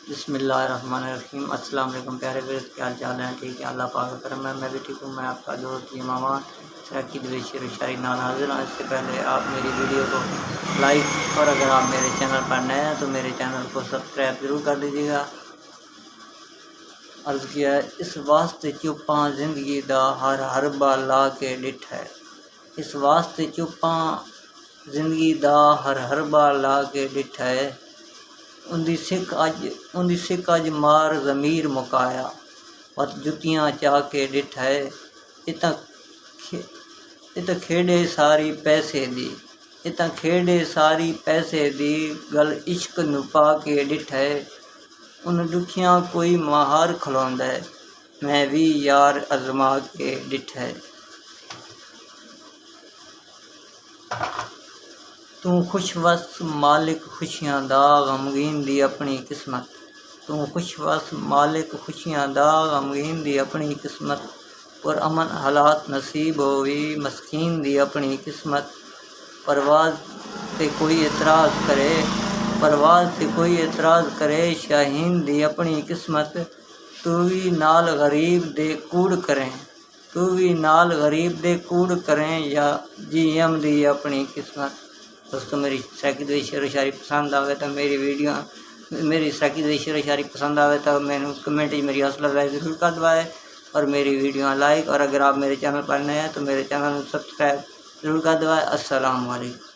बिस्मिल्लाहिर्रहमानिर्रहीम। अस्सलाम वालेकुम प्यारे व्यूअर्स, क्या हाल चाल है? ठीक है, अल्लाह पाक का करम है, मैं भी ठीक हूँ। मैं आपका दोस्त इमामा की शेर शायरी नाल हाजिर हूँ। इससे पहले आप मेरी वीडियो को लाइक और अगर आप मेरे चैनल पर नए हैं तो मेरे चैनल को सब्सक्राइब ज़रूर कर दीजिएगा। अर्ज़ किया है, इस वास्ते चुप्पां जिंदगी दा हर हर बार ला के डिठ है। इस वास्ते चुप्पां जिंदगी दा हर बार ला के डिठ है। उंदी सिख अज मार ज़मीर मुकाया, वत जुतियाँ चा के डिठ है। इत खेडे सारी पैसे दी, इत खेडे सारी पैसे दी, गल इश्क नुपा के डिठ है। उन दुखियाँ कोई महार खलोंदा है, मैं भी यार अजमा के डिठ है। तू खुशवस मालिक खुशियां दा, गमगीन दी अपनी किस्मत। तू खुशवस मालिक खुशियां दा, गमगीन दी अपनी किस्मत। और अमन हालात नसीब होवी, मस्कीन दी अपनी किस्मत। परवाज़ ते कोई एतराज़ करे, परवाज़ ते कोई एतराज़ करे, शाहीन दी अपनी किस्मत। तू भी नाल गरीब दे कूड़ करें, तू भी नाल गरीब दे कूड़ करें, या जीएम दी अपनी किस्मत। दोस्तों, मेरी सैकड़ी शेर शायरी पसंद आवे तो मेरी सैकड़ी शेर शायरी पसंद आवे तो मैंने कमेंट मेरी हौसला अफजाई ज़रूर कर दवाए और मेरी वीडियो लाइक और अगर आप मेरे चैनल पर नए हैं तो मेरे चैनल को सब्सक्राइब ज़रूर कर दवाए। अस्सलाम वालेकुम।